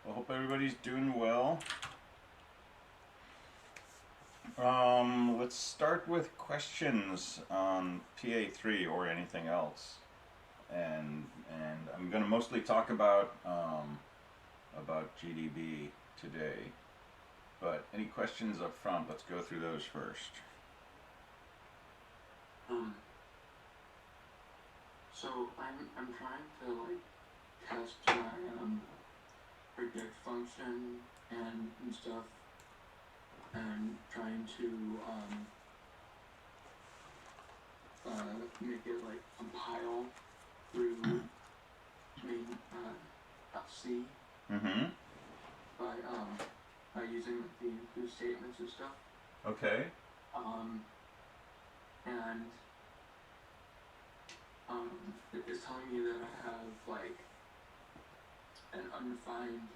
Well, hope everybody's doing well. Let's start with questions on PA3 or anything else, and I'm going to mostly talk about GDB today. But any questions up front? Let's go through those first. So I'm trying to like test my predict function and stuff, and trying to make it like compile through main .c by using the include statements and stuff. Okay. And it's telling me that I have like an undefined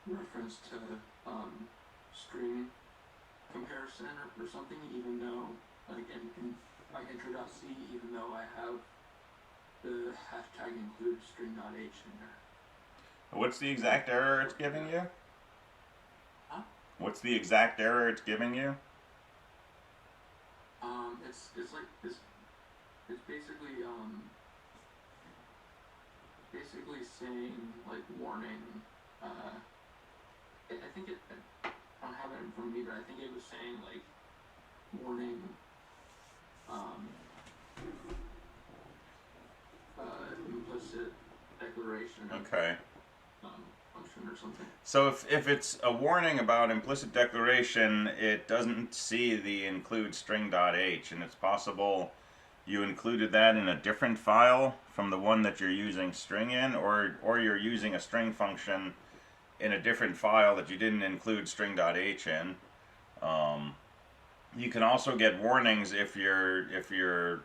reference to string comparison or something, even though like in like intro.c, even though I have the hashtag include string.h in there. What's the exact error it's giving you? Huh? What's the exact error it's giving you? It's like this. It's basically saying like warning. I think it. I don't have it in front of me, but I think it was saying like warning. Implicit declaration. Okay. Function or something. So if it's a warning about implicit declaration, it doesn't see the include string.h, and it's possible you included that in a different file from the one that you're using string in, or you're using a string function in a different file that you didn't include string.h in. You can also get warnings if you're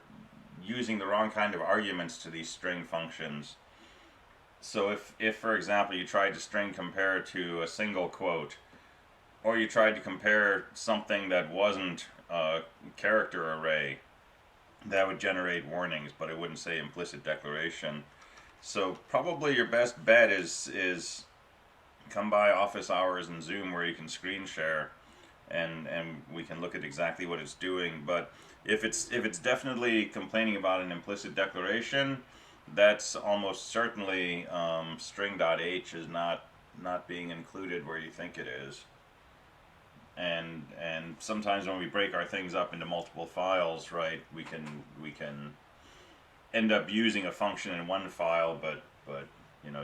using the wrong kind of arguments to these string functions. So if for example you tried to string compare to a single quote, or you tried to compare something that wasn't a character array, that would generate warnings, but it wouldn't say implicit declaration. So probably your best bet is come by office hours in Zoom where you can screen share, and we can look at exactly what it's doing. But if it's definitely complaining about an implicit declaration, that's almost certainly string.h is not being included where you think it is. And sometimes when we break our things up into multiple files, right, we can end up using a function in one file, but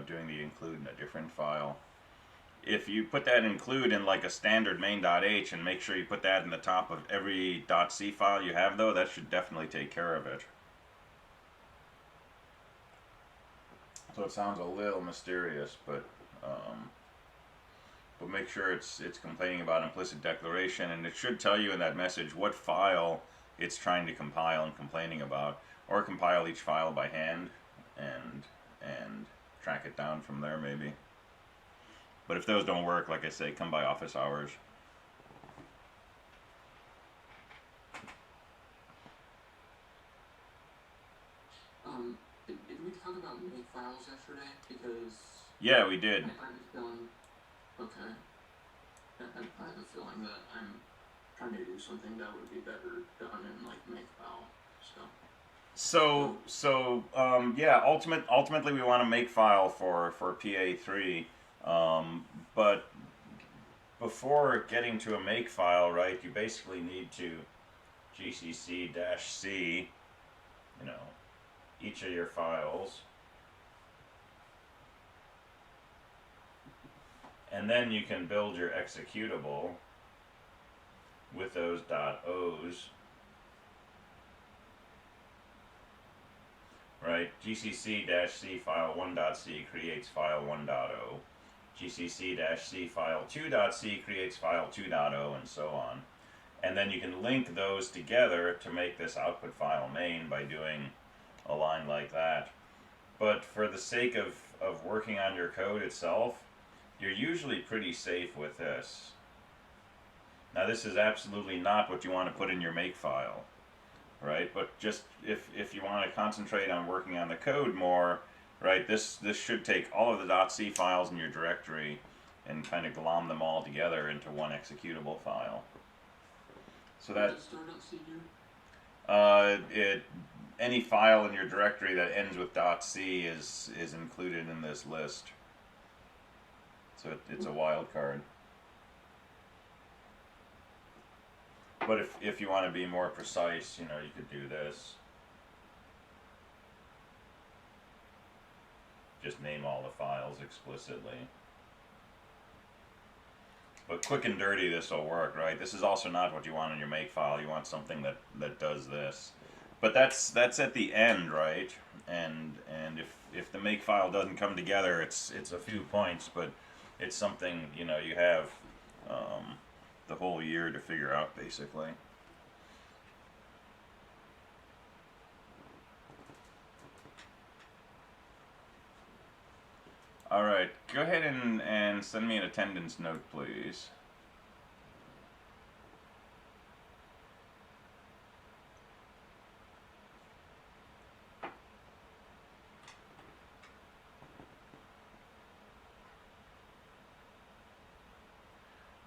doing the include in a different file. If you put that include in like a standard main.h and make sure you put that in the top of every .c file you have, though, that should definitely take care of it. So it sounds a little mysterious, but make sure it's complaining about implicit declaration, and it should tell you in that message what file it's trying to compile and complaining about, or compile each file by hand and track it down from there maybe. But if those don't work, like I say, come by office hours. Did we talk about make files yesterday? Because yeah, we did. I have a feeling. Okay. I have a feeling that I'm trying to do something that would be better done in like make file stuff. So yeah, ultimately we want to make file for PA3, but before getting to a make file, right, you basically need to gcc-c, each of your files, and then you can build your executable with those .o's. Right, gcc-c file 1.c creates file 1.0, gcc-c file 2.c creates file 2.0, and so on. And then you can link those together to make this output file main by doing a line like that. But for the sake of working on your code itself, you're usually pretty safe with this. Now this is absolutely not what you want to put in your make file. right? But just if you want to concentrate on working on the code more, right, this should take all of the .c files in your directory and kind of glom them all together into one executable file. So What that does star.c do? it any file in your directory that ends with .c is included in this list. So it's a wildcard. But if you want to be more precise, you know, you could do this. Just name all the files explicitly. But quick and dirty, this will work, right? This is also not what you want in your make file. You want something that does this. But that's at the end, right? And if the make file doesn't come together, it's a few points, but it's something, you know, you have the whole year to figure out, basically. All right, go ahead and send me an attendance note, please.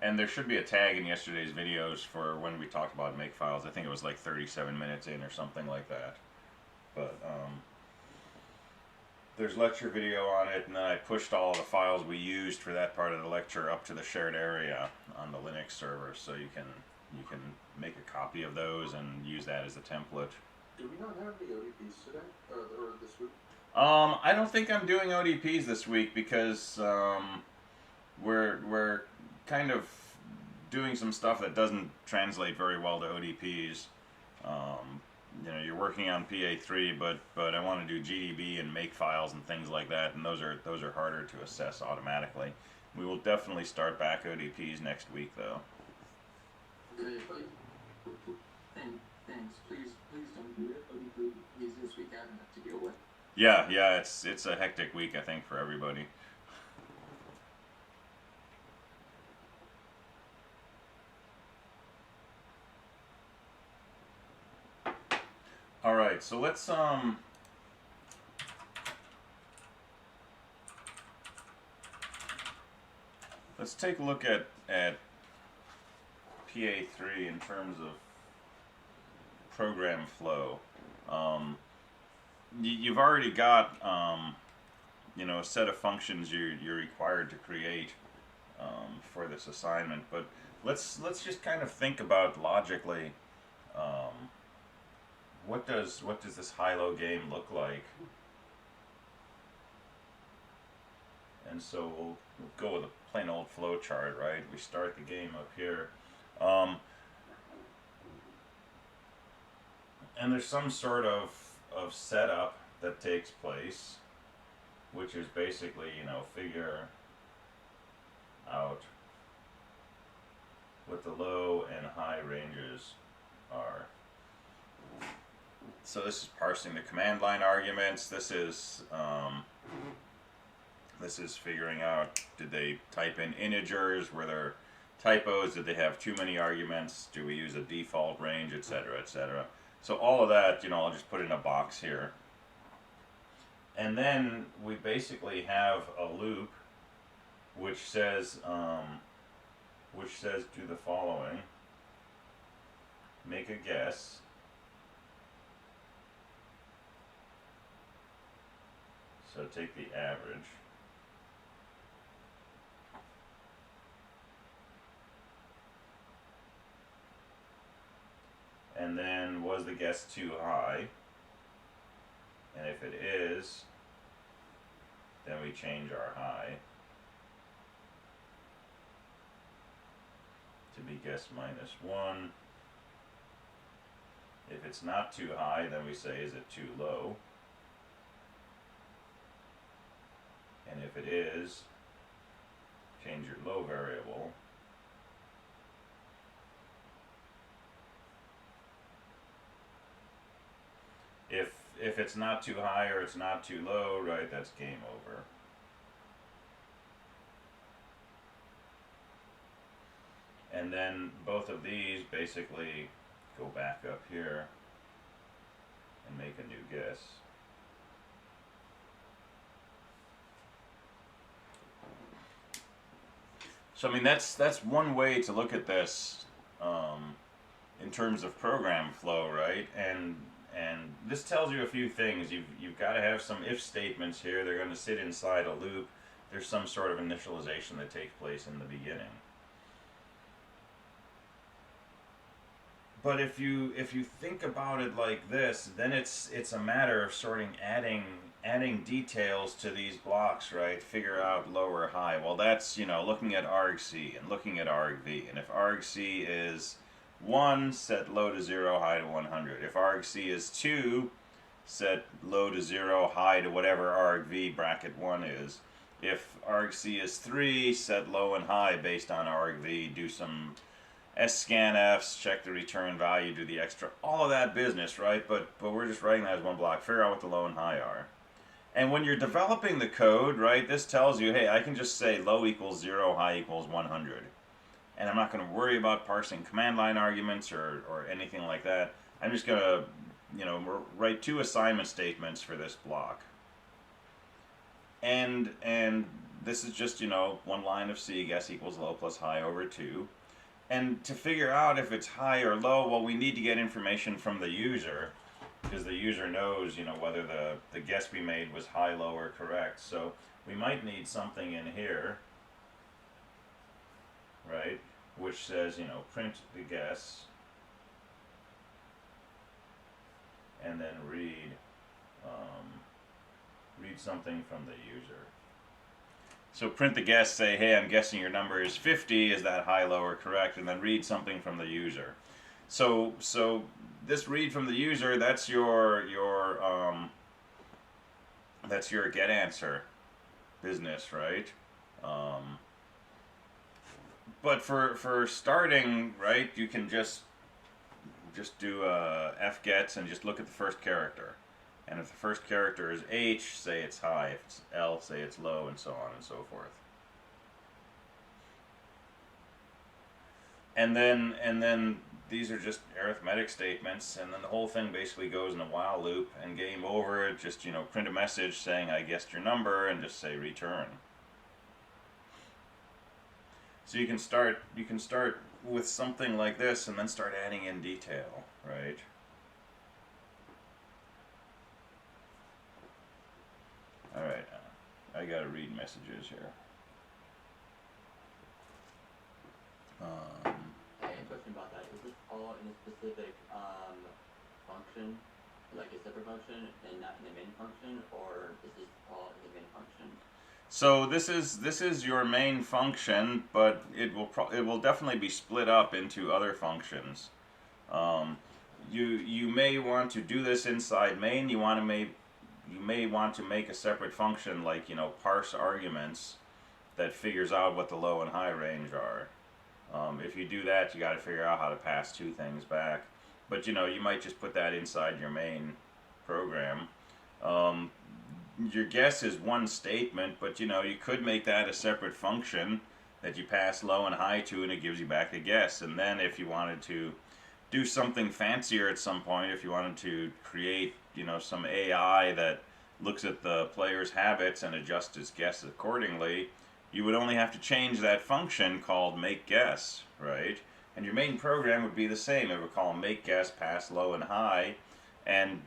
And there should be a tag in yesterday's videos for when we talked about make files. I think it was like 37 minutes in or something like that. But there's lecture video on it, and then I pushed all of the files we used for that part of the lecture up to the shared area on the Linux server, so you can make a copy of those and use that as a template. Do we not have any ODPs today or this week? I don't think I'm doing ODPs this week because we're kind of doing some stuff that doesn't translate very well to ODPs. You know, you're working on PA3, but I want to do GDB and make files and things like that, and those are harder to assess automatically. We will definitely start back ODPs next week, though. Okay, thanks. Please don't do it. ODPs this week I have enough to deal with. Yeah, it's a hectic week, I think, for everybody. All right, so let's take a look at PA3 in terms of program flow. You've already got you know, a set of functions you're required to create for this assignment, but let's just kind of think about logically. What does this high-low game look like? And so we'll go with a plain old flow chart, right? We start the game up here. And there's some sort of setup that takes place, which is basically, you know, figure out what the low and high ranges are. So this is parsing the command line arguments. This is figuring out, did they type in integers? Were there typos? Did they have too many arguments? Do we use a default range, etc., etc.? So all of that, you know, I'll just put in a box here. And then we basically have a loop which says do the following: make a guess. So take the average. And then, was the guess too high? And if it is, then we change our high to be guess -1. If it's not too high, then we say, is it too low? And if it is, change your low variable. If it's not too high or it's not too low, right, that's game over. And then both of these basically go back up here make a new guess. So I mean that's one way to look at this in terms of program flow, right? And this tells you a few things. You've got to have some if statements here. They're going to sit inside a loop. There's some sort of initialization that takes place in the beginning. But if you think about it like this, then it's a matter of adding details to these blocks, right? Figure out low or high. Well, that's, looking at argc and looking at argv. And if argc is 1, set low to 0, high to 100. If argc is 2, set low to 0, high to whatever argv bracket 1 is. If argc is 3, set low and high based on argv. Do some scanfs, check the return value, do the extra, all of that business, right? But we're just writing that as one block. Figure out what the low and high are. And when you're developing the code, right, this tells you, hey, I can just say low equals 0, high equals 100. And I'm not going to worry about parsing command line arguments or anything like that. I'm just going to, write 2 assignment statements for this block. And this is just, one line of C, guess equals low plus high over 2. And to figure out if it's high or low, well, we need to get information from the user, because the user knows, whether the guess we made was high, low, or correct. So we might need something in here, right, which says, print the guess, and then read something from the user. So print the guess, say, hey, I'm guessing your number is 50, is that high, low, or correct? And then read something from the user. So this read from the user, that's your get answer business, right? But for starting, right, you can just do fgets and just look at the first character. And if the first character is H, say it's high. If it's L, say it's low, and so on and so forth. And then these are just arithmetic statements, and then the whole thing basically goes in a while loop, and game over. Just print a message saying I guessed your number, and just say return. So you can start with something like this, and then start adding in detail, right? All right, I gotta read messages here. I have a question about that. Is this all in a specific function, like a separate function, and not in the main function, or is this all in the main function? So this is your main function, but it will definitely be split up into other functions. You may want to do this inside main. You may want to make a separate function like, parse arguments that figures out what the low and high range are. If you do that, you got to figure out how to pass 2 things back. But, you might just put that inside your main program. Your guess is one statement, but, you could make that a separate function that you pass low and high to, and it gives you back a guess. And then if you wanted to do something fancier at some point, if you wanted to create some AI that looks at the player's habits and adjusts its guess accordingly, you would only have to change that function called make guess, right? And your main program would be the same. It would call make guess, pass low and high, and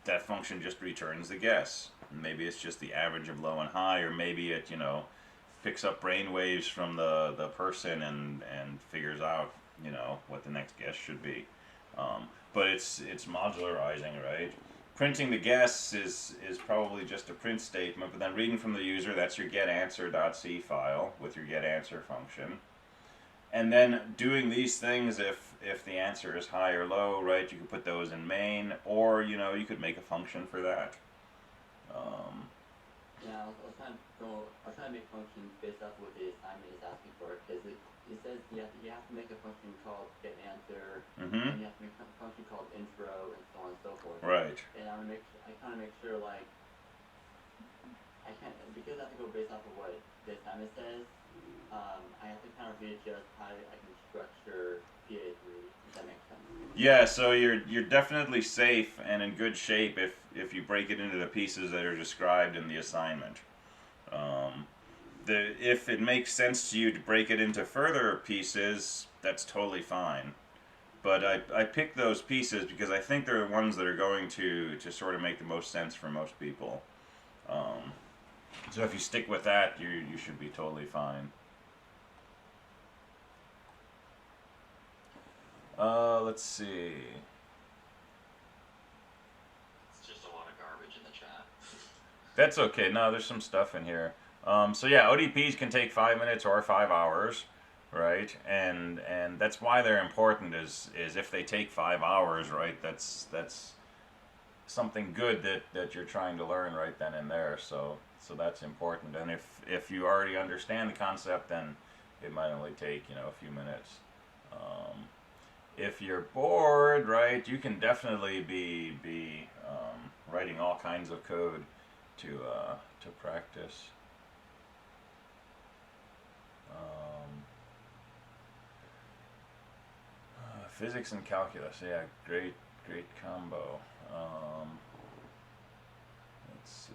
that function just returns the guess. Maybe it's just the average of low and high, or maybe it picks up brain waves from the person and figures out what the next guess should be. But it's modularizing, right? Printing the guess is probably just a print statement, but then reading from the user, that's your getanswer.c file with your getanswer function. And then doing these things if the answer is high or low, right? You could put those in main, or you could make a function for that. Yeah, I was trying to make functions based off what the assignment is asking for, because it says you have to make a function called getAnswer, and you have to make a function called intro, and so on and so forth. Right. And I kind of make sure, like, I can't, because I have to go based off of what the assignment says, I have to kind of readjust how I can structure PA3, if that makes sense. Yeah, so you're definitely safe and in good shape if you break it into the pieces that are described in the assignment. Um, if it makes sense to you to break it into further pieces, that's totally fine. But I picked those pieces because I think they're the ones that are going to sort of make the most sense for most people. Um, so if you stick with that, you should be totally fine. Let's see. It's just a lot of garbage in the chat. That's okay. No, there's some stuff in here. So yeah, ODPs can take 5 minutes or 5 hours, right? And that's why they're important. Is if they take 5 hours, right? That's something good that you're trying to learn right then and there. So that's important. And if you already understand the concept, then it might only take a few minutes. If you're bored, right, you can definitely be writing all kinds of code to practice. Physics and calculus, yeah, great combo. Let's see.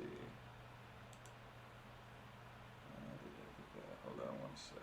Hold on one sec.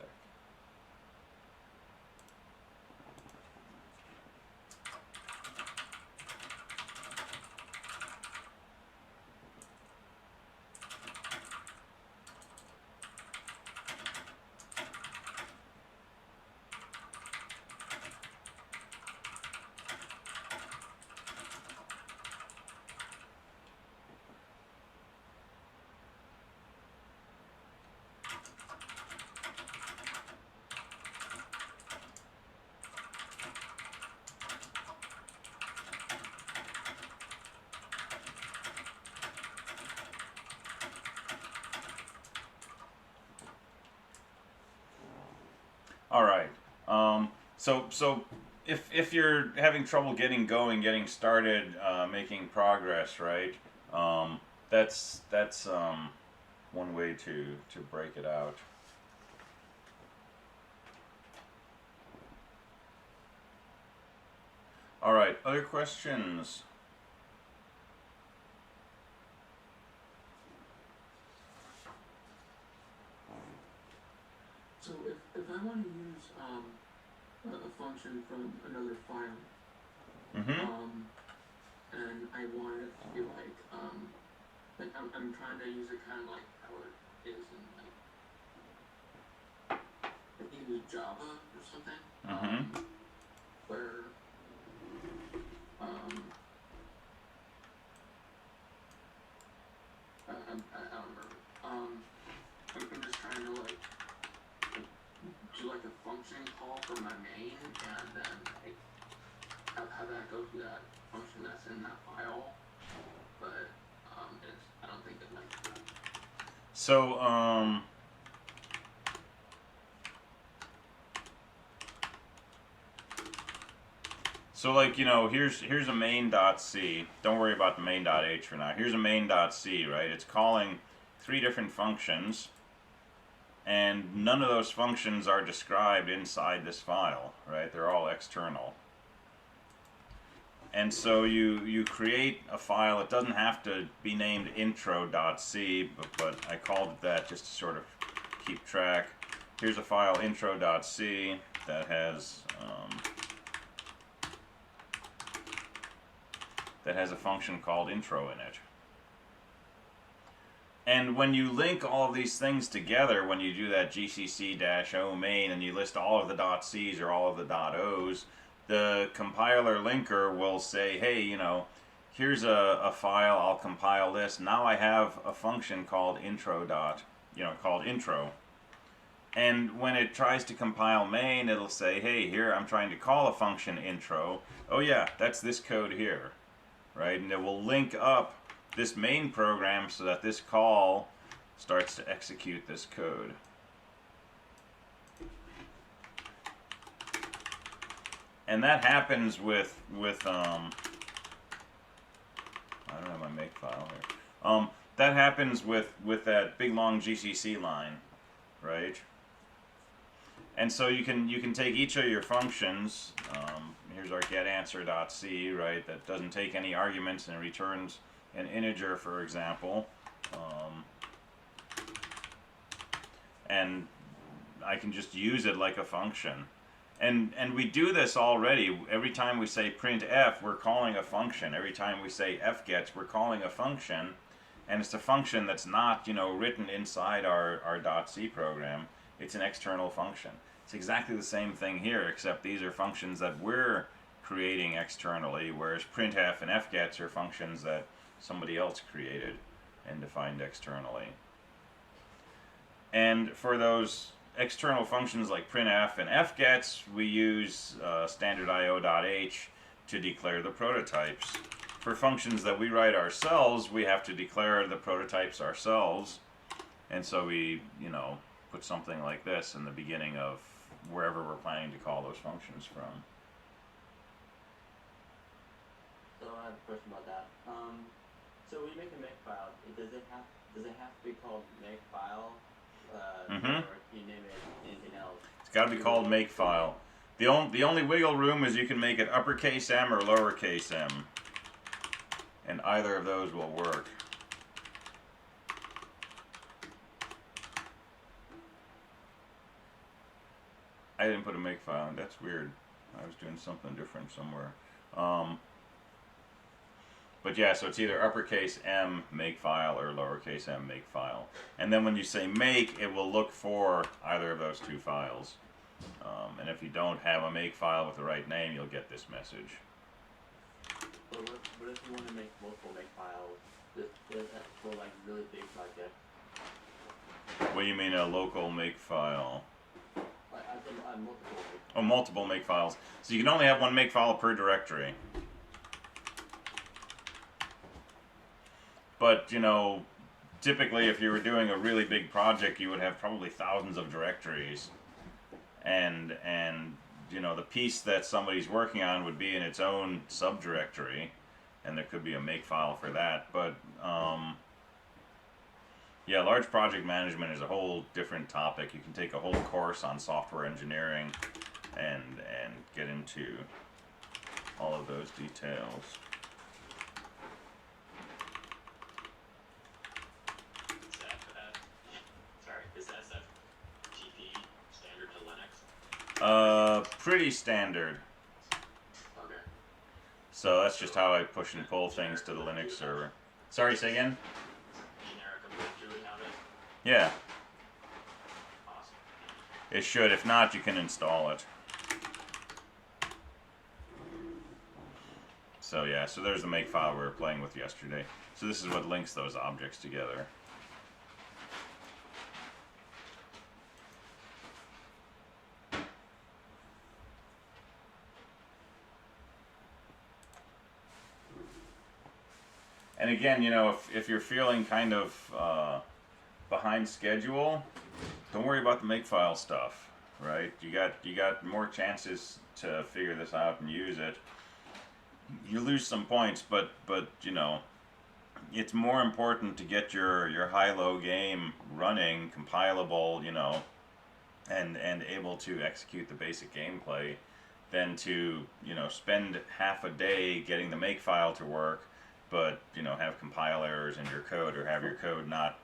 All right. So if you're having trouble getting going, getting started, making progress, right? That's one way to break it out. All right. Other questions? So if I want to use a function from another file, Mm-hmm. and I want it to be like I'm trying to use it kind of like how it is in like I think it was Java or something, Mm-hmm. where I don't remember. I'm just trying to like do like a function call for my main, and then like have that go to that function that's in that file. But I don't think it likes that. So So like here's a main.c. Don't worry about the main.h for now. Here's a main.c, right? It's calling 3 different functions, and none of those functions are described inside this file, right? They're all external. And so you create a file. It doesn't have to be named intro.c, but I called it that just to sort of keep track. Here's a file intro.c that has a function called intro in it. And when you link all of these things together, when you do that gcc-o main and you list all of the .c's or all of the .o's, the compiler linker will say, hey, here's a file, I'll compile this. Now I have a function called intro. Called intro. And when it tries to compile main, it'll say, hey, here I'm trying to call a function intro. Oh yeah, that's this code here. Right? And it will link up this main program so that this call starts to execute this code. And that happens with I don't have my make file here. That happens with that big long GCC line, right? And so you can take each of your functions. here's our getAnswer.c, right? That doesn't take any arguments and returns an integer, for example. And I can just use it like a function. And we do this already. Every time we say printf, we're calling a function. Every time we say fgets, we're calling a function. And it's a function that's not, written inside our .c program. It's an external function. It's exactly the same thing here, except these are functions that we're creating externally, whereas printf and fgets are functions that somebody else created and defined externally. And for those external functions like printf and fgets, we use standard io.h to declare the prototypes. For functions that we write ourselves, we have to declare the prototypes ourselves. And so we, put something like this in the beginning of wherever we're planning to call those functions from. So I have a question about that. So when you make a makefile, does it have to be called makefile? Or can you name it anything else? It's got to be called makefile. The only wiggle room is you can make it uppercase m or lowercase m. And either of those will work. I didn't put a makefile in. That's weird. I was doing something different somewhere. But yeah, so it's either uppercase M makefile or lowercase m makefile. And then when you say make, it will look for either of those two files. And if you don't have a makefile with the right name, you'll get this message. But what if you want to make multiple makefiles? For like really big projects. What do you mean a local makefile? I think multiple. Oh, multiple makefiles. So you can only have one makefile per directory. But, typically if you were doing a really big project, you would have probably thousands of directories. And the piece that somebody's working on would be in its own subdirectory, and there could be a makefile for that. But yeah, large project management is a whole different topic. You can take a whole course on software engineering and get into all of those details. Is SFTP standard to Linux? Pretty standard. Okay. So that's just how I push and pull things to the Linux server. Sorry, say again? Generic Ubuntu would have it? Yeah, Awesome. it should. If not, you can install it. So yeah, so there's the makefile we were playing with yesterday. So this is what links those objects together. And again, if you're feeling kind of behind schedule, don't worry about the makefile stuff, right? You got more chances to figure this out and use it. You lose some points, but it's more important to get your high-low game running, compilable, and able to execute the basic gameplay, than to spend half a day getting the makefile to work, but have compile errors in your code, or have your code not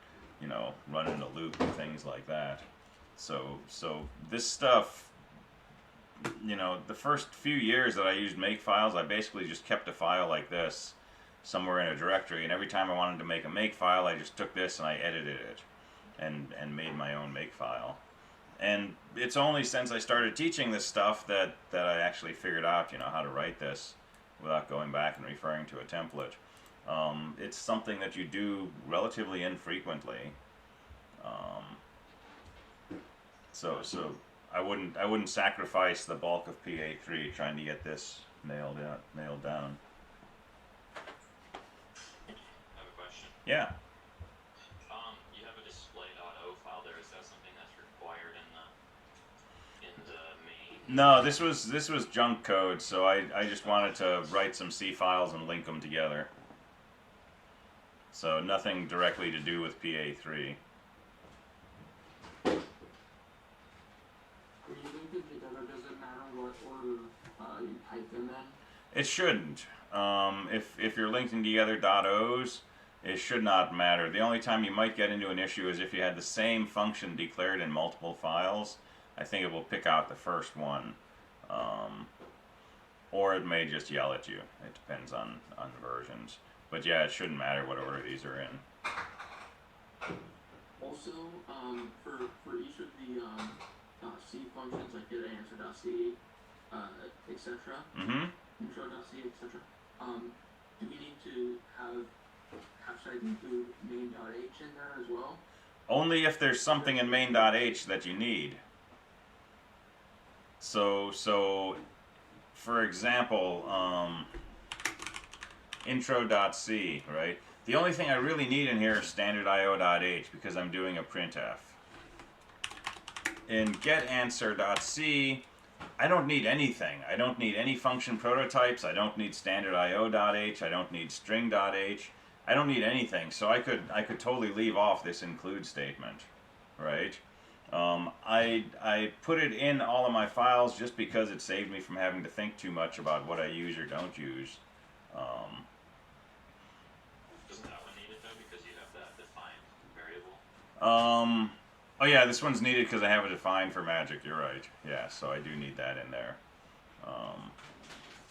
run in a loop and things like that. So this stuff, the first few years that I used makefiles, I basically just kept a file like this somewhere in a directory, and every time I wanted to make a makefile, I just took this and I edited it and made my own makefile. And it's only since I started teaching this stuff that I actually figured out how to write this without going back and referring to a template. It's something that you do relatively infrequently. So I wouldn't sacrifice the bulk of PA3 trying to get this nailed down. I have a question. Yeah. You have a display.o file there. Is that something that's required in the main? No, this was junk code, so I just wanted to write some C files and link them together. So nothing directly to do with PA3. When you link it together, does it matter what order you type them in? It shouldn't. If you're linking together .os, it should not matter. The only time you might get into an issue is if you had the same function declared in multiple files. I think it will pick out the first one. Or it may just yell at you. It depends on versions. But yeah, it shouldn't matter what order these are in. Also, for each of the .c functions, like get answer.c, etc. Mm-hmm. Intro.c, etc. Do we need to have hashtag include main.h in there as well? Only if there's something in main.h that you need. So for example, intro.c, right? The only thing I really need in here is standard io.h because I'm doing a printf. In getAnswer.c, I don't need anything. I don't need any function prototypes. I don't need standard io.h. I don't need string.h. I don't need anything. So I could totally leave off this include statement, right? I put it in all of my files just because it saved me from having to think too much about what I use or don't use. Isn't that one needed though because you have that defined variable? Oh yeah, this one's needed because I have it defined for magic. You're right. Yeah, so I do need that in there.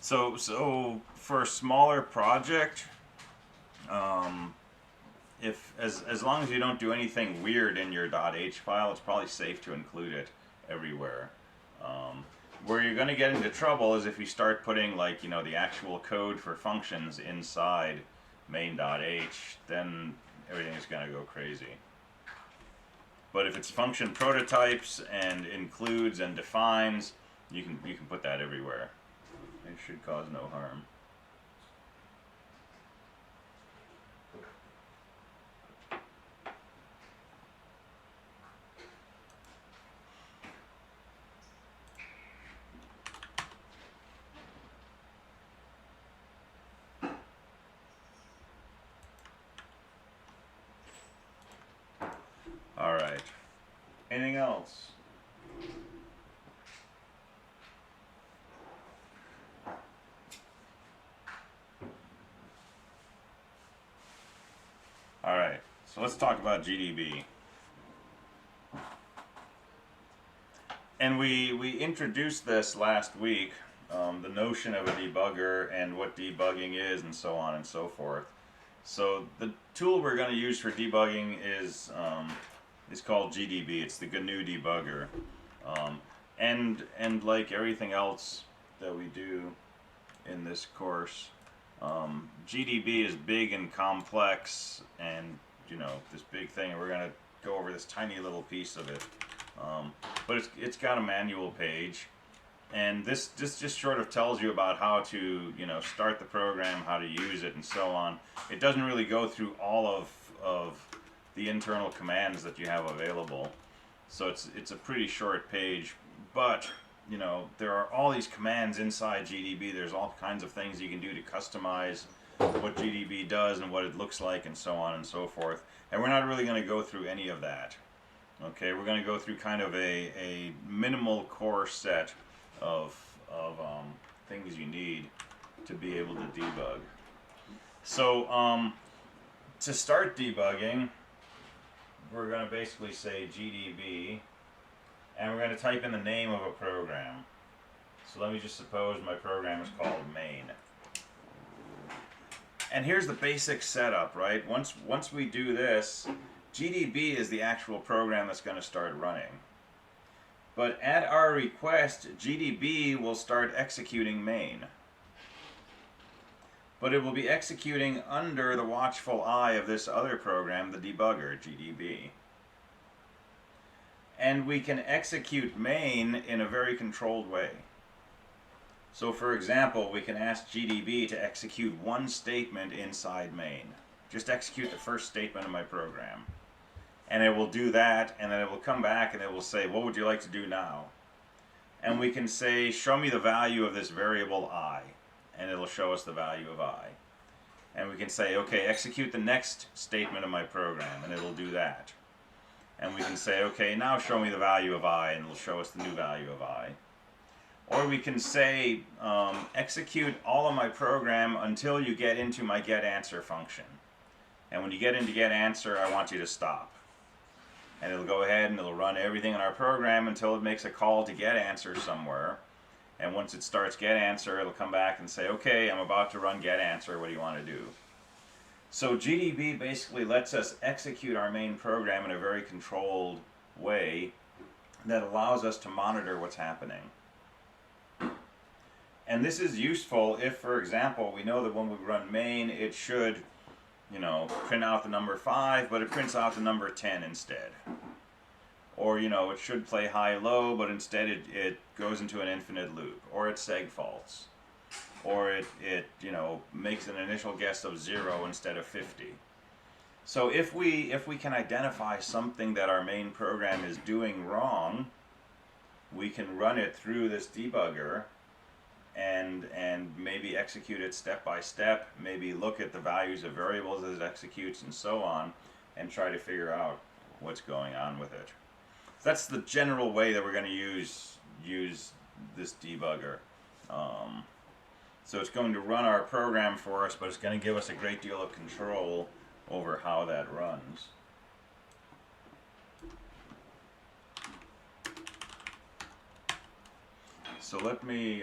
So for a smaller project, if as long as you don't do anything weird in your .h file, it's probably safe to include it everywhere. Where you're going to get into trouble is if you start putting like the actual code for functions inside main.h, then everything is going to go crazy. But if it's function prototypes and includes and defines, you can put that everywhere. It should cause no harm. All right. Anything else? All right. So let's talk about GDB. And we introduced this last week, the notion of a debugger and what debugging is and so on and so forth. So the tool we're going to use for debugging is called GDB. It's the GNU debugger. And like everything else that we do in this course, GDB is big and complex and this big thing, and we're going to go over this tiny little piece of it. But it's got a manual page, and this just sort of tells you about how to start the program, how to use it, and so on. It doesn't really go through all of the internal commands that you have available, so it's a pretty short page. But there are all these commands inside GDB. There's all kinds of things you can do to customize what GDB does and what it looks like, and so on and so forth. And we're not really going to go through any of that. Okay, we're going to go through kind of a minimal core set of things you need to be able to debug. So to start debugging, we're going to basically say GDB, and we're going to type in the name of a program. So let me just suppose my program is called main. And here's the basic setup, right? Once we do this, GDB is the actual program that's going to start running. But at our request, GDB will start executing main. But it will be executing under the watchful eye of this other program, the debugger, GDB. And we can execute main in a very controlled way. So for example, we can ask GDB to execute one statement inside main. Just execute the first statement of my program. And it will do that, and then it will come back and it will say, what would you like to do now? And we can say, show me the value of this variable I, and it'll show us the value of I. And we can say, okay, execute the next statement of my program, and it'll do that. And we can say, okay, now show me the value of I, and it'll show us the new value of I. Or we can say, execute all of my program until you get into my getAnswer function. And when you get into getAnswer, I want you to stop. And it'll go ahead and it'll run everything in our program until it makes a call to getAnswer somewhere. And once it starts getAnswer, it'll come back and say, okay, I'm about to run getAnswer, what do you want to do? So GDB basically lets us execute our main program in a very controlled way that allows us to monitor what's happening. And this is useful if, for example, we know that when we run main, it should, print out the number 5, but it prints out the number 10 instead. Or, it should play high-low, but instead it goes into an infinite loop. Or it seg faults. Or it makes an initial guess of 0 instead of 50. So if we can identify something that our main program is doing wrong, we can run it through this debugger and maybe execute it step by step, maybe look at the values of variables as it executes and so on, and try to figure out what's going on with it. That's the general way that we're going to use this debugger. So it's going to run our program for us, but it's going to give us a great deal of control over how that runs. So let me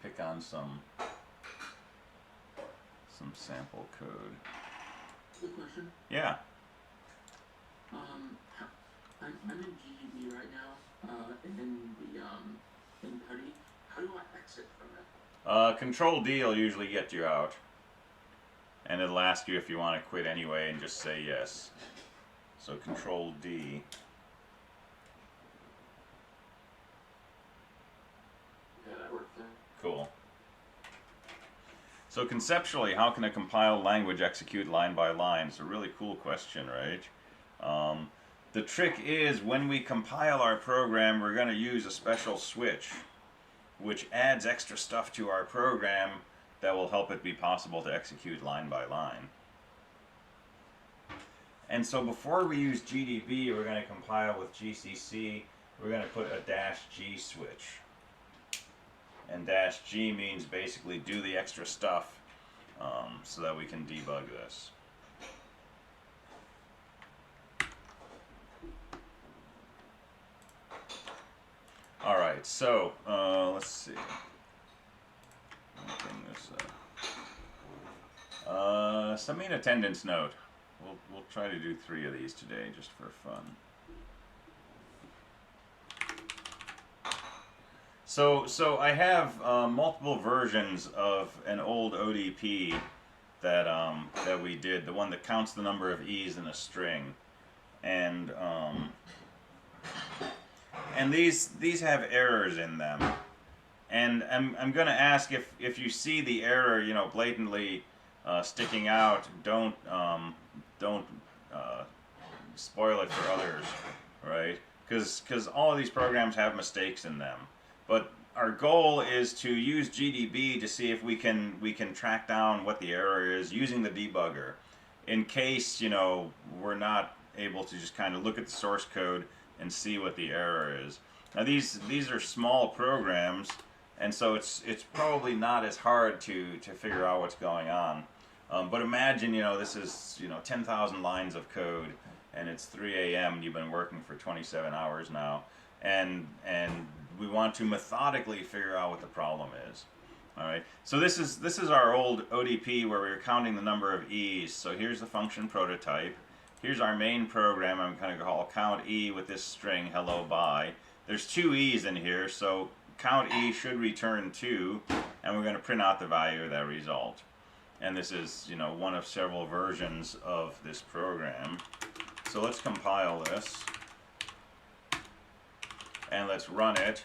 pick on some sample code. Quick question. Yeah. I'm in GGB right now, in Putty. How do I exit from it? Control D will usually get you out. And it'll ask you if you want to quit anyway and just say yes. So Control D. Yeah, that worked then. Cool. So conceptually, how can a compiled language execute line by line? It's a really cool question, right? The trick is when we compile our program, we're going to use a special switch, which adds extra stuff to our program that will help it be possible to execute line by line. And so before we use GDB, we're going to compile with GCC. We're going to put a -G switch. And -G means basically do the extra stuff so that we can debug this. All right, so let's see. I'll bring this up. Send me an attendance note. We'll try to do 3 of these today just for fun. So I have multiple versions of an old ODP that we did, the one that counts the number of E's in a string, and these have errors in them, and I'm going to ask if you see the error, blatantly sticking out, don't spoil it for others, right? Because all of these programs have mistakes in them. But our goal is to use GDB to see if we can track down what the error is using the debugger, in case we're not able to just kind of look at the source code and see what the error is. Now these are small programs, and so it's probably not as hard to figure out what's going on. But imagine this is 10,000 lines of code, and it's 3 a.m. You've been working for 27 hours now, and we want to methodically figure out what the problem is. All right. So this is our old ODP where we were counting the number of E's. So here's the function prototype. Here's our main program. I'm going to call count E with this string hello bye. There's 2 E's in here, so count E should return 2, and we're going to print out the value of that result. And this is one of several versions of this program. So let's compile this. And let's run it,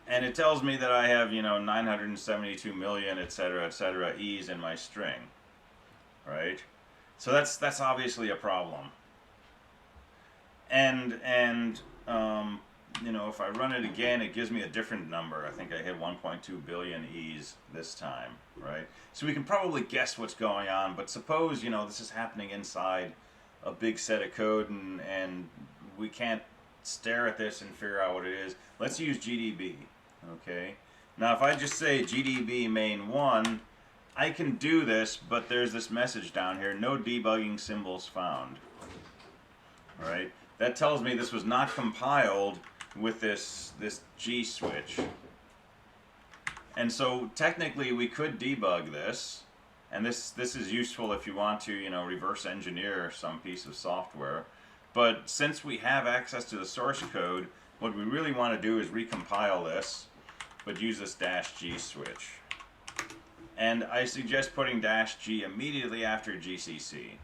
and it tells me that I have 972 million etc E's in my string, right? So that's obviously a problem. And if I run it again, it gives me a different number. I think I hit 1.2 billion E's this time, right? So we can probably guess what's going on, but suppose this is happening inside a big set of code, and we can't stare at this and figure out what it is. Let's use GDB. Okay. Now if I just say GDB main 1, I can do this, but there's this message down here, no debugging symbols found. Alright? That tells me this was not compiled with this G switch. And so technically we could debug this, and this is useful if you want to, you know, reverse engineer some piece of software. But since we have access to the source code, what we really want to do is recompile this, but use this -G switch. And I suggest putting -G immediately after GCC.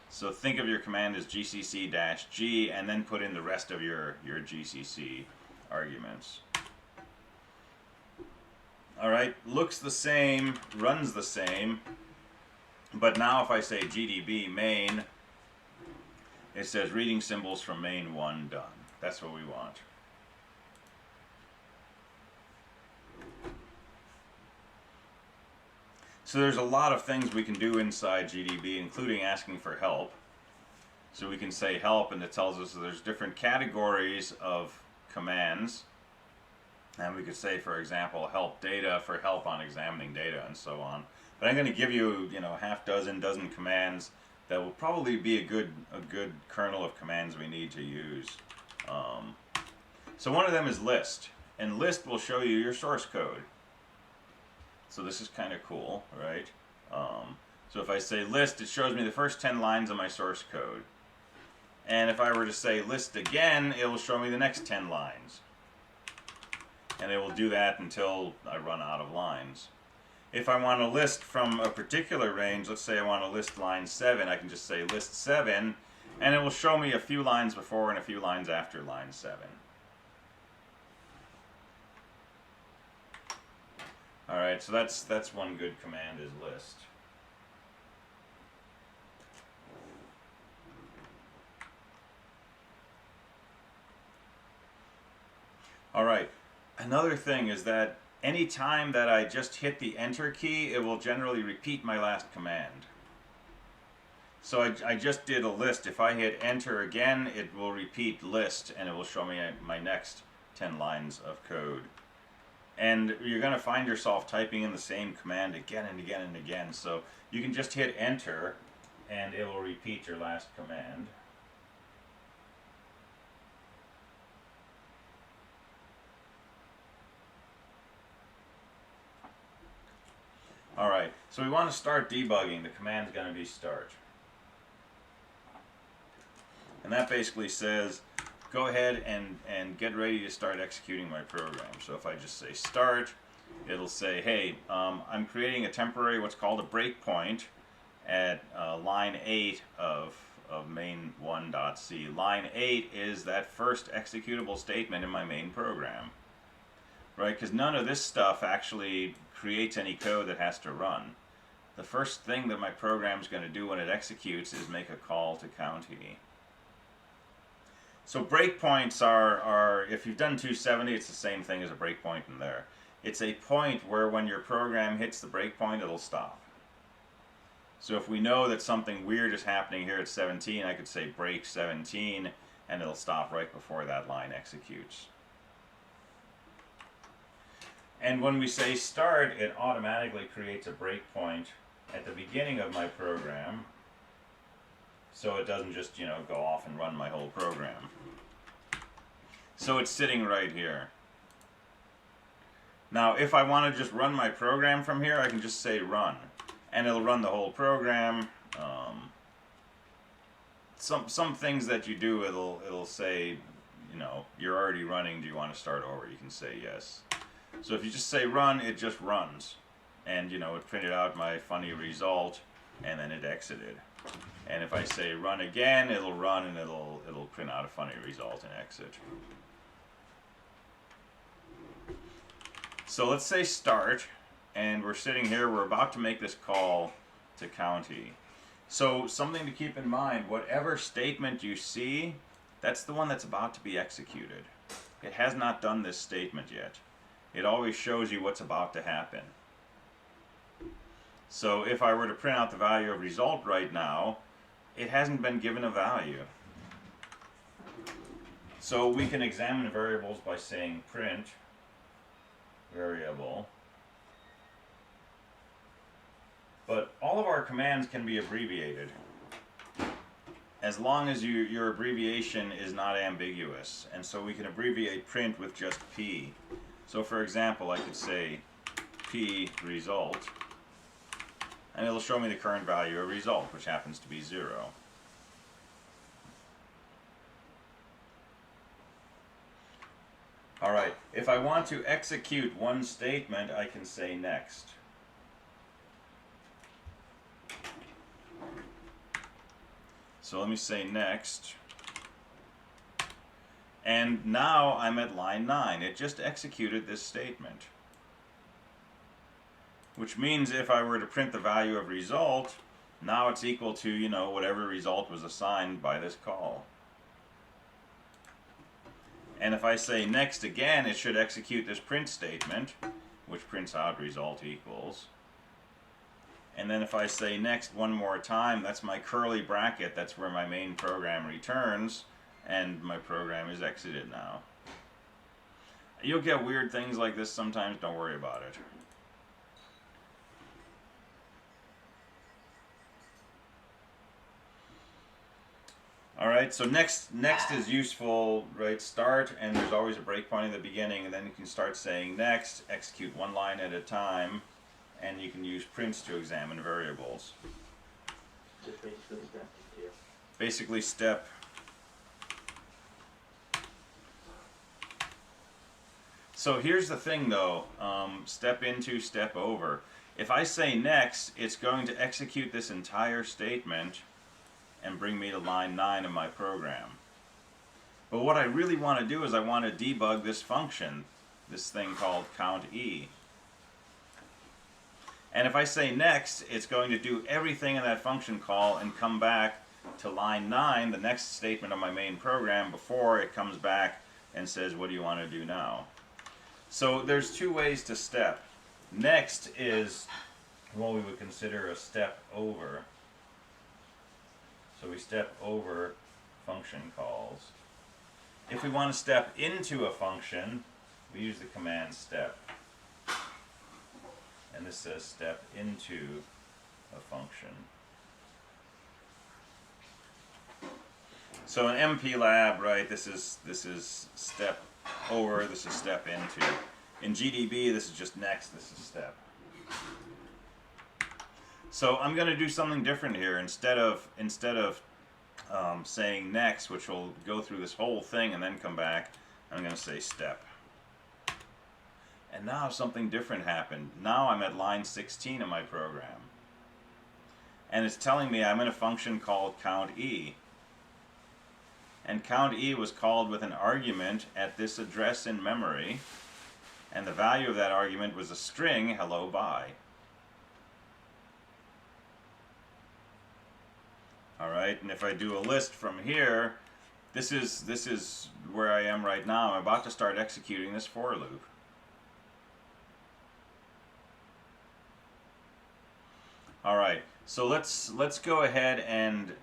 So think of your command as GCC-G, and then put in the rest of your GCC arguments. Alright, looks the same, runs the same, but now if I say GDB main, it says reading symbols from main 1 done. That's what we want. So there's a lot of things we can do inside GDB, including asking for help. So we can say help, and it tells us that there's different categories of commands. And we could say, for example, help data for help on examining data and so on. But I'm going to give you, you know, half dozen commands that will probably be a good kernel of commands we need to use. So one of them is list, and list will show you your source code. So this is kind of cool, right? So if I say list, it shows me the first 10 lines of my source code. And if I were to say list again, it will show me the next 10 lines. And it will do that until I run out of lines. If I want to list from a particular range, let's say I want to list line 7, I can just say list 7, and it will show me a few lines before and a few lines after line 7. Alright, so that's one good command, is list. Alright, another thing is that any time that I just hit the enter key, it will generally repeat my last command. So I just did a list. If I hit enter again, it will repeat list, and it will show me my next 10 lines of code. And you're going to find yourself typing in the same command again and again and again. So you can just hit enter, and it will repeat your last command. Alright, so we want to start debugging. The command's going to be start. And that basically says, go ahead and get ready to start executing my program. So if I just say start, it'll say, hey, I'm creating a temporary, what's called a breakpoint at line 8 of main 1.c. Line 8 is that first executable statement in my main program. Right, because none of this stuff actually creates any code that has to run. The first thing that my program's going to do when it executes is make a call to county. So breakpoints are, if you've done 270, it's the same thing as a breakpoint in there. It's a point where when your program hits the breakpoint, it'll stop. So if we know that something weird is happening here at 17, I could say break 17, and it'll stop right before that line executes. And when we say start, it automatically creates a breakpoint at the beginning of my program, so it doesn't just, you know, go off and run my whole program. So it's sitting right here. Now, if I want to just run my program from here, I can just say run, and it'll run the whole program. Some things that you do, it'll say, you know, you're already running. Do you want to start over? You can say yes. So if you just say run, it just runs, and you know, it printed out my funny result, and then it exited. And if I say run again, it'll run, and it'll print out a funny result and exit. So let's say start, and we're sitting here, we're about to make this call to county. So something to keep in mind, whatever statement you see, that's the one that's about to be executed. It has not done this statement yet. It always shows you what's about to happen. So if I were to print out the value of result right now, it hasn't been given a value. So we can examine variables by saying print variable. But all of our commands can be abbreviated, as long as your abbreviation is not ambiguous. And so we can abbreviate print with just P. So for example, I could say P result, and it'll show me the current value of result, which happens to be 0. Alright, if I want to execute one statement, I can say next. So let me say next. And now I'm at line 9. It just executed this statement. Which means if I were to print the value of result, now it's equal to, you know, whatever result was assigned by this call. And if I say next again, it should execute this print statement, which prints out result equals. And then if I say next one more time, that's my curly bracket, that's where my main program returns, and my program is exited now. You'll get weird things like this sometimes, don't worry about it. Alright, so next is useful, right? Start, and there's always a breakpoint in the beginning, and then you can start saying next, execute one line at a time, and you can use prints to examine variables. Just basically step 2. Basically step. So here's the thing though, step into, step over. If I say next, it's going to execute this entire statement and bring me to line 9 of my program. But what I really want to do is I want to debug this function, this thing called count E. And if I say next, it's going to do everything in that function call and come back to line 9, the next statement of my main program, before it comes back and says, what do you want to do now? So there's two ways to step. Next is what we would consider a step over. So we step over function calls. If we want to step into a function, we use the command step. And this says step into a function. So in MP Lab, right, this is step over, this is step into. In GDB, this is just next, this is step. So I'm going to do something different here. Instead of saying next, which will go through this whole thing and then come back, I'm going to say step. And now something different happened. Now I'm at line 16 of my program. And it's telling me I'm in a function called count E. And count E was called with an argument at this address in memory. And the value of that argument was a string, hello, bye. Alright, and if I do a list from here, this is where I am right now. I'm about to start executing this for loop. Alright, so let's go ahead and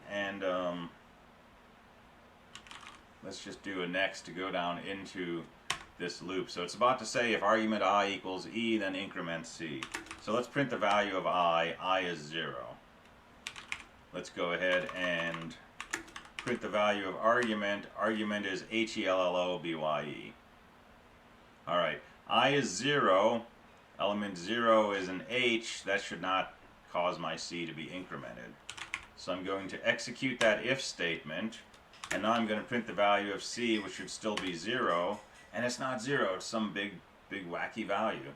let's just do a next to go down into this loop. So it's about to say if argument I equals E, then increment C. So let's print the value of I is 0. Let's go ahead and print the value of argument. Argument is HELLOBYE. Alright, I is 0, element 0 is an H, that should not cause my C to be incremented. So I'm going to execute that if statement, and now I'm going to print the value of C, which should still be 0, and it's not 0, it's some big wacky value.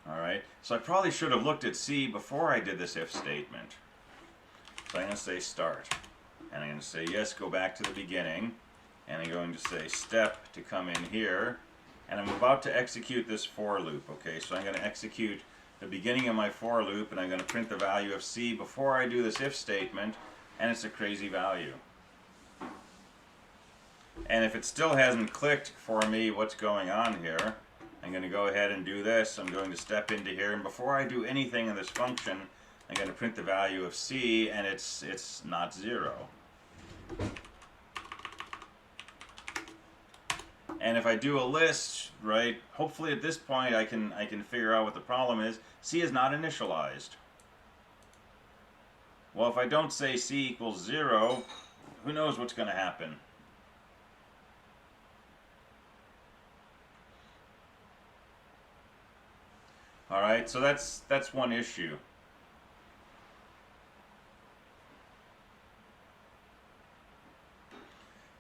Alright, so I probably should have looked at C before I did this if statement. So I'm going to say start, and I'm going to say yes, go back to the beginning, and I'm going to say step to come in here, and I'm about to execute this for loop. Okay, so I'm going to execute the beginning of my for loop, and I'm going to print the value of C before I do this if statement, and it's a crazy value. And if it still hasn't clicked for me what's going on here, I'm going to go ahead and do this. I'm going to step into here, and before I do anything in this function, I'm going to print the value of C, and it's not 0. And if I do a list, right, hopefully at this point I can figure out what the problem is. C is not initialized. Well, if I don't say C equals 0, who knows what's going to happen? All right, so that's one issue.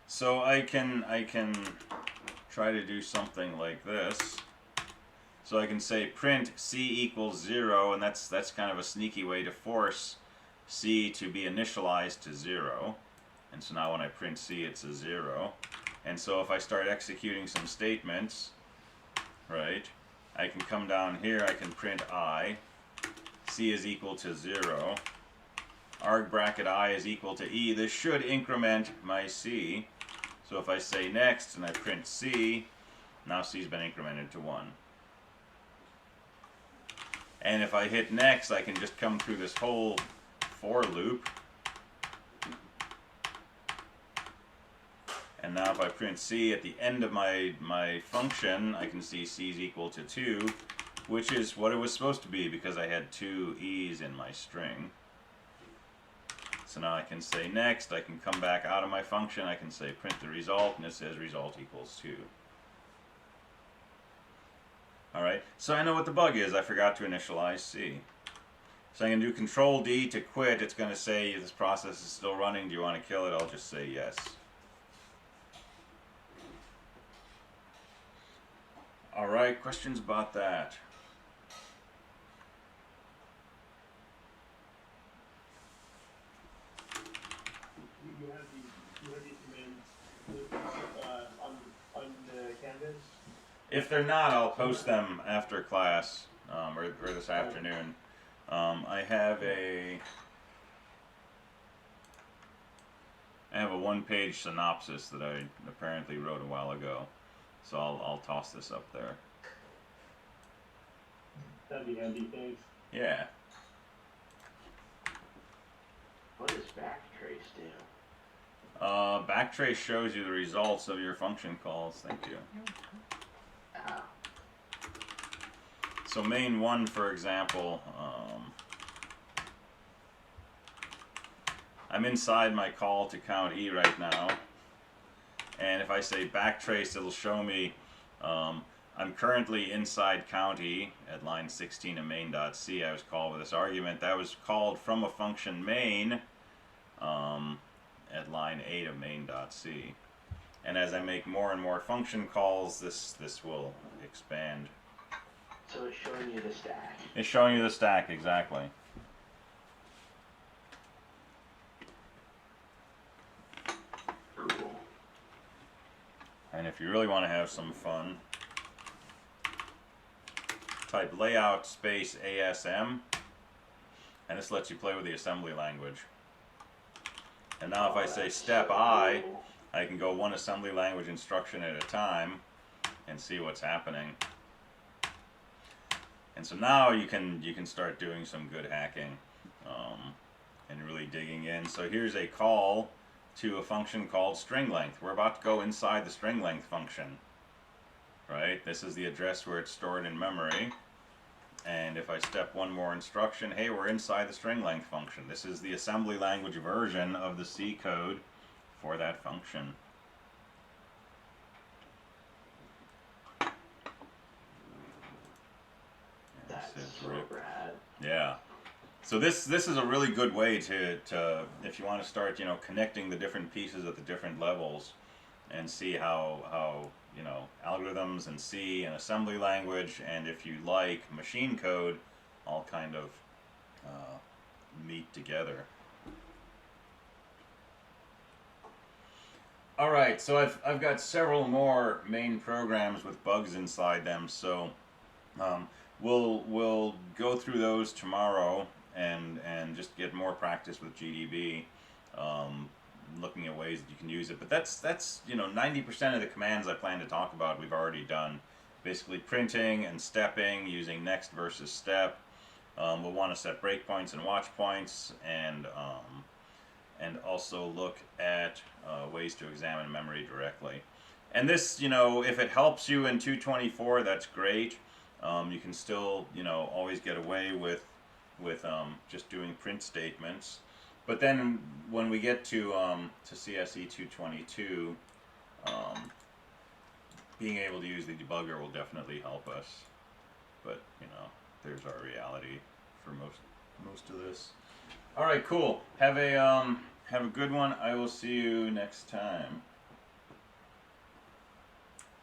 So I can try to do something like this. So I can say print C equals 0, and that's kind of a sneaky way to force C to be initialized to 0. And so now when I print C, it's a 0. And so if I start executing some statements, right, I can come down here, I can print I, C is equal to 0, arg bracket I is equal to E. This should increment my C. So if I say next and I print C, now C's been incremented to 1. And if I hit next, I can just come through this whole for loop. And now if I print C at the end of my function, I can see C is equal to 2, which is what it was supposed to be because I had 2 E's in my string. So now I can say next, I can come back out of my function, I can say print the result, and it says result equals 2. Alright, so I know what the bug is, I forgot to initialize C. So I can do Control D to quit, it's going to say this process is still running, do you want to kill it? I'll just say yes. Alright, questions about that? You have the commands on the canvas? If they're not, I'll post them after class, or this afternoon. I have a one-page synopsis that I apparently wrote a while ago, so I'll toss this up there. That'd be handy, thanks. Yeah. What does backtrace do? Backtrace shows you the results of your function calls. Thank you. Oh. So main 1, for example, I'm inside my call to count E right now, and if I say backtrace, it'll show me I'm currently inside count E at line 16 of main.c. I was called with this argument. That was called from a function main at line 8 of main.c. And as I make more and more function calls, this will expand. So it's showing you the stack. It's showing you the stack, exactly. Cool. And if you really want to have some fun, type layout space ASM, and this lets you play with the assembly language. And now if I say step I can go one assembly language instruction at a time and see what's happening. And so now you can start doing some good hacking and really digging in. So here's a call to a function called string length. We're about to go inside the string length function, right? This is the address where it's stored in memory. And if I step one more instruction, hey, we're inside the string length function. This is the assembly language version of the C code for that function. That's so rad. Yeah. So this is a really good way to if you want to start, connecting the different pieces at the different levels and see how algorithms and C and assembly language, and if you like machine code, all kind of meet together. All right, so I've got several more main programs with bugs inside them, so we'll go through those tomorrow and just get more practice with GDB, looking at ways that you can use it. But that's 90% of the commands I plan to talk about we've already done. Basically printing and stepping using next versus step. We'll want to set breakpoints and watch points, and also look at ways to examine memory directly. And this, you know, if it helps you in 224, that's great. You can still, you know, always get away with just doing print statements. But then when we get to CSE222, being able to use the debugger will definitely help us. But you know, there's our reality for most of this. All right, cool. Have a good one. I will see you next time.